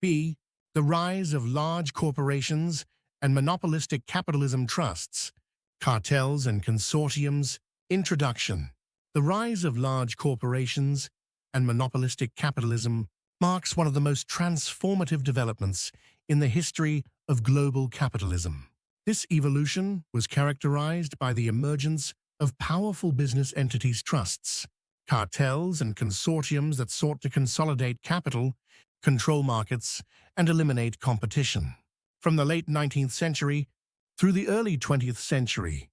B. The rise of large corporations and monopolistic capitalism trusts, cartels and consortiums. Introduction. The rise of large corporations and monopolistic capitalism marks one of the most transformative developments in the history of global capitalism. This evolution was characterized by the emergence of powerful business entities trusts, cartels and consortiums that sought to consolidate capital, control markets, and eliminate competition. From the late 19th century through the early 20th century,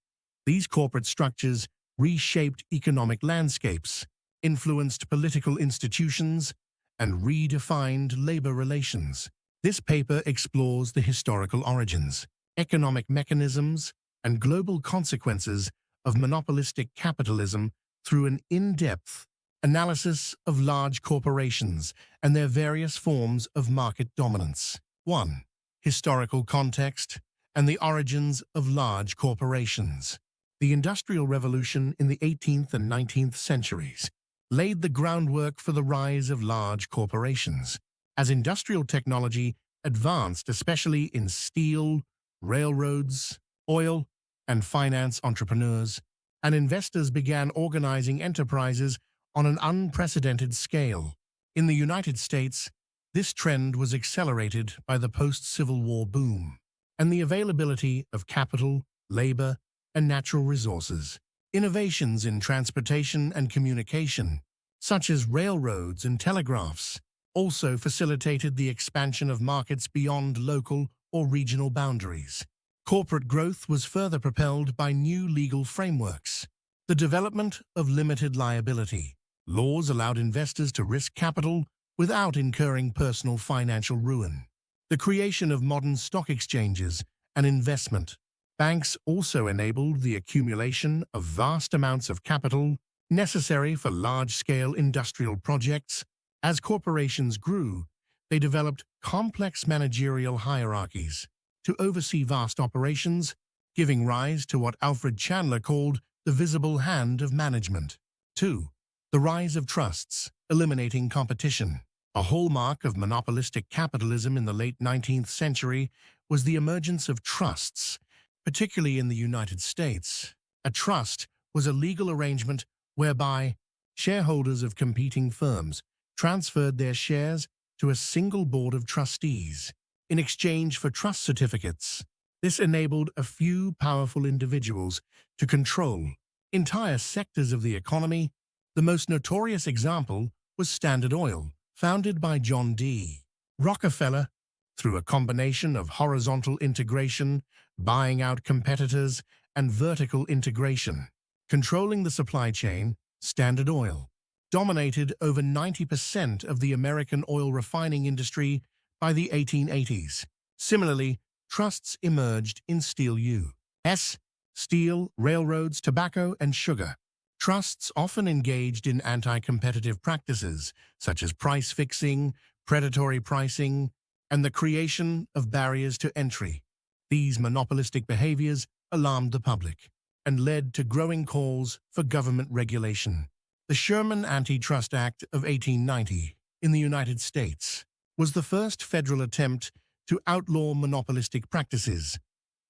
these corporate structures reshaped economic landscapes, influenced political institutions, and redefined labor relations. This paper explores the historical origins, economic mechanisms, and global consequences of monopolistic capitalism through an in-depth analysis of large corporations and their various forms of market dominance. 1. Historical context and the origins of large corporations. The Industrial Revolution in the 18th and 19th centuries laid the groundwork for the rise of large corporations. As industrial technology advanced, especially in steel, railroads, oil, and finance, entrepreneurs and investors began organizing enterprises on an unprecedented scale. In the United States, this trend was accelerated by the post-Civil War boom and the availability of capital, labor, and natural resources. Innovations in transportation and communication, such as railroads and telegraphs, also facilitated the expansion of markets beyond local or regional boundaries. Corporate growth was further propelled by new legal frameworks. The development of limited liability laws allowed investors to risk capital without incurring personal financial ruin. The creation of modern stock exchanges and investment banks also enabled the accumulation of vast amounts of capital necessary for large-scale industrial projects. As corporations grew, they developed complex managerial hierarchies to oversee vast operations, giving rise to what Alfred Chandler called the visible hand of management. 2. The rise of trusts, eliminating competition. A hallmark of monopolistic capitalism in the late 19th century was the emergence of trusts, particularly in the United States. A trust was a legal arrangement whereby shareholders of competing firms transferred their shares to a single board of trustees in exchange for trust certificates. This enabled a few powerful individuals to control entire sectors of the economy. The most notorious example was Standard Oil, founded by John D. Rockefeller. Through a combination of horizontal integration, buying out competitors, and vertical integration, controlling the supply chain, Standard Oil dominated over 90% of the American oil refining industry by the 1880s. Similarly, trusts emerged in steel U.S., steel, railroads, tobacco, and sugar. Trusts often engaged in anti-competitive practices, such as price fixing, predatory pricing, and the creation of barriers to entry. These monopolistic behaviors alarmed the public and led to growing calls for government regulation. The Sherman Antitrust Act of 1890 in the United States was the first federal attempt to outlaw monopolistic practices,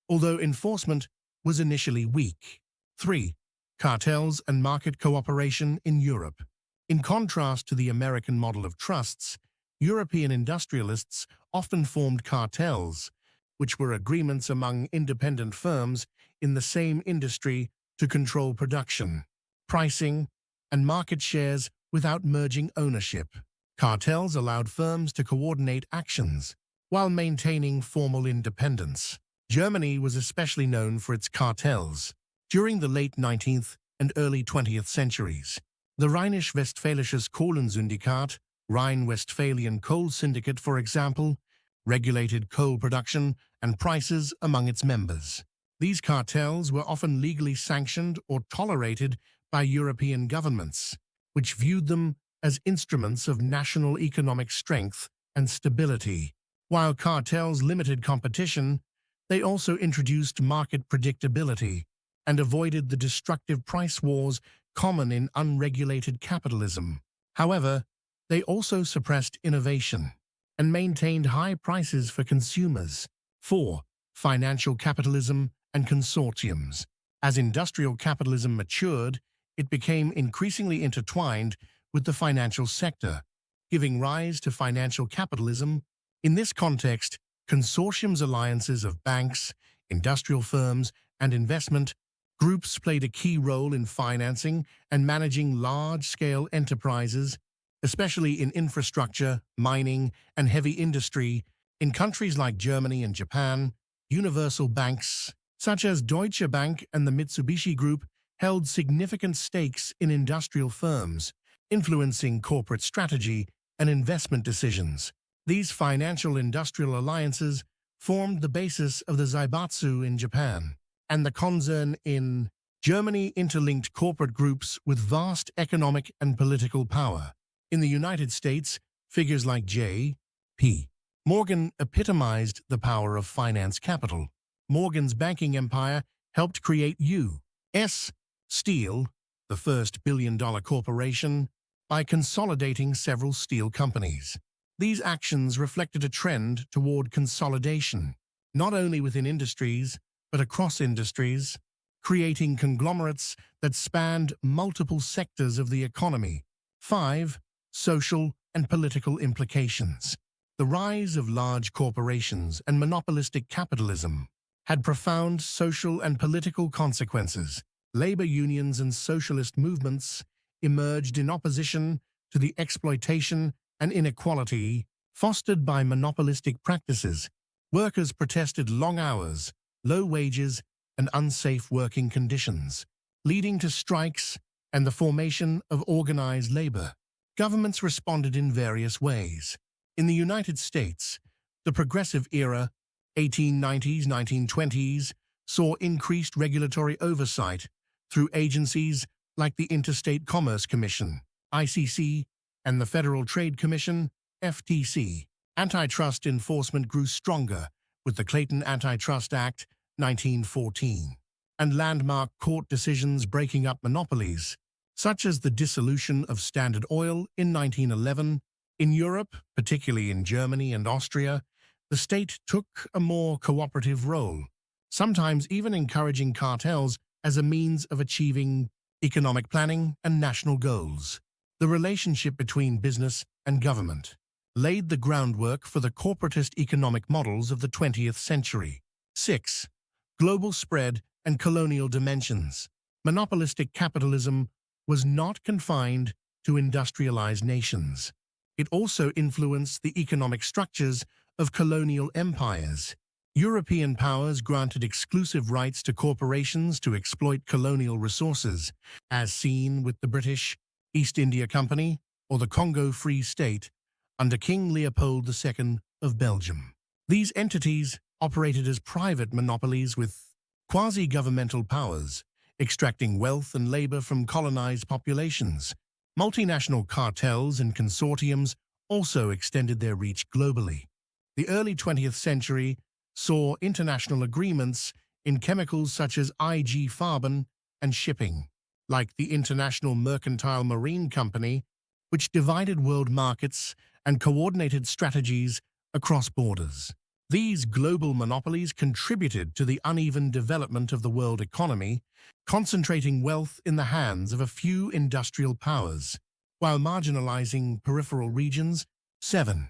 although enforcement was initially weak. 3. Cartels and market cooperation in Europe. In contrast to the American model of trusts, European industrialists often formed cartels, which were agreements among independent firms in the same industry to control production, pricing, and market shares without merging ownership. Cartels allowed firms to coordinate actions while maintaining formal independence. Germany was especially known for its cartels. During the late 19th and early 20th centuries, the Rheinisch-Westfälisches Kohlensyndikat, Rhine-Westphalian Coal Syndicate, for example, regulated coal production and prices among its members. These cartels were often legally sanctioned or tolerated by European governments, which viewed them as instruments of national economic strength and stability. While cartels limited competition, they also introduced market predictability and avoided the destructive price wars common in unregulated capitalism. However, they also suppressed innovation and maintained high prices for consumers. 4. Financial capitalism and consortiums. As industrial capitalism matured, it became increasingly intertwined with the financial sector, giving rise to financial capitalism. In this context, consortiums alliances of banks, industrial firms, and investment groups played a key role in financing and managing large-scale enterprises, especially in infrastructure, mining, and heavy industry. In countries like Germany and Japan, universal banks, such as Deutsche Bank and the Mitsubishi Group, held significant stakes in industrial firms, influencing corporate strategy and investment decisions. These financial industrial alliances formed the basis of the Zaibatsu in Japan and the Konzern in Germany, interlinked corporate groups with vast economic and political power. In the United States, figures like J.P. Morgan epitomized the power of finance capital. Morgan's banking empire helped create U.S. Steel, the first billion-dollar corporation, by consolidating several steel companies. These actions reflected a trend toward consolidation, not only within industries, but across industries, creating conglomerates that spanned multiple sectors of the economy. 5. Social and political implications. The rise of large corporations and monopolistic capitalism had profound social and political consequences. Labor unions and socialist movements emerged in opposition to the exploitation and inequality fostered by monopolistic practices. Workers protested long hours, low wages, and unsafe working conditions, leading to strikes and the formation of organized labor. Governments responded in various ways. In the United States, the Progressive Era, 1890s, 1920s, saw increased regulatory oversight through agencies like the Interstate Commerce Commission, ICC, and the Federal Trade Commission, FTC. Antitrust enforcement grew stronger with the Clayton Antitrust Act, 1914, and landmark court decisions breaking up monopolies, such as the dissolution of Standard Oil in 1911. In Europe, particularly in Germany and Austria, the state took a more cooperative role, sometimes even encouraging cartels as a means of achieving economic planning and national goals. The relationship between business and government laid the groundwork for the corporatist economic models of the 20th century. 6. Global spread and colonial dimensions. Monopolistic capitalism was not confined to industrialized nations. It also influenced the economic structures of colonial empires. European powers granted exclusive rights to corporations to exploit colonial resources, as seen with the British East India Company or the Congo Free State under King Leopold II of Belgium. These entities operated as private monopolies with quasi-governmental powers, extracting wealth and labor from colonized populations. Multinational cartels and consortiums also extended their reach globally. The early 20th century saw international agreements in chemicals such as IG Farben and shipping, like the International Mercantile Marine Company, which divided world markets and coordinated strategies across borders. These global monopolies contributed to the uneven development of the world economy, concentrating wealth in the hands of a few industrial powers, while marginalizing peripheral regions. 7.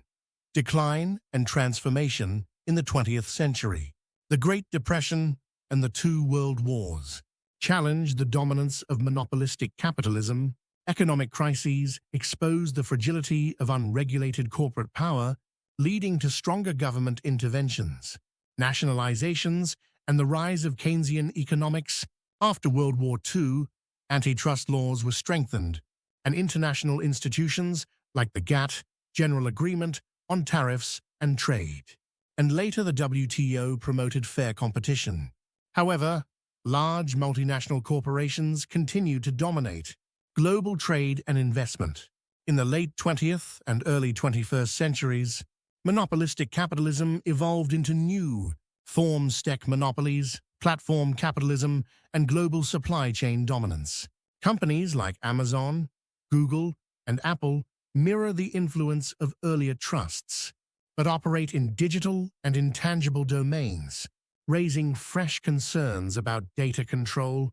Decline and transformation in the 20th century. The Great Depression and the two world wars challenged the dominance of monopolistic capitalism. Economic crises exposed the fragility of unregulated corporate power, leading to stronger government interventions, nationalizations, and the rise of Keynesian economics. After World War II, antitrust laws were strengthened, and international institutions like the GATT, General Agreement on Tariffs and Trade, and later the WTO promoted fair competition. However, large multinational corporations continued to dominate global trade and investment. In the late 20th and early 21st centuries, monopolistic capitalism evolved into new forms: tech monopolies, platform capitalism, and global supply chain dominance. Companies like Amazon, Google, and Apple mirror the influence of earlier trusts, but operate in digital and intangible domains, raising fresh concerns about data control,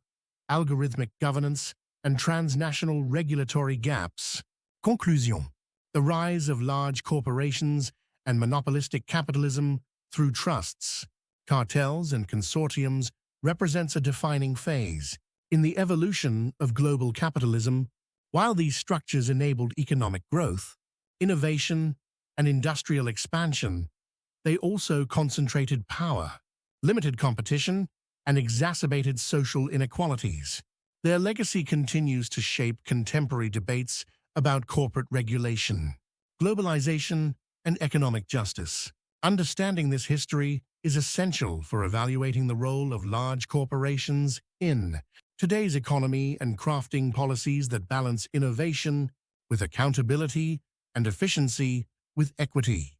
algorithmic governance, and transnational regulatory gaps. Conclusion: the rise of large corporations and monopolistic capitalism through trusts, cartels, and consortiums represents a defining phase in the evolution of global capitalism. While these structures enabled economic growth, innovation, and industrial expansion, they also concentrated power, limited competition, and exacerbated social inequalities. Their legacy continues to shape contemporary debates about corporate regulation, globalization, and economic justice. Understanding this history is essential for evaluating the role of large corporations in today's economy and crafting policies that balance innovation with accountability and efficiency with equity.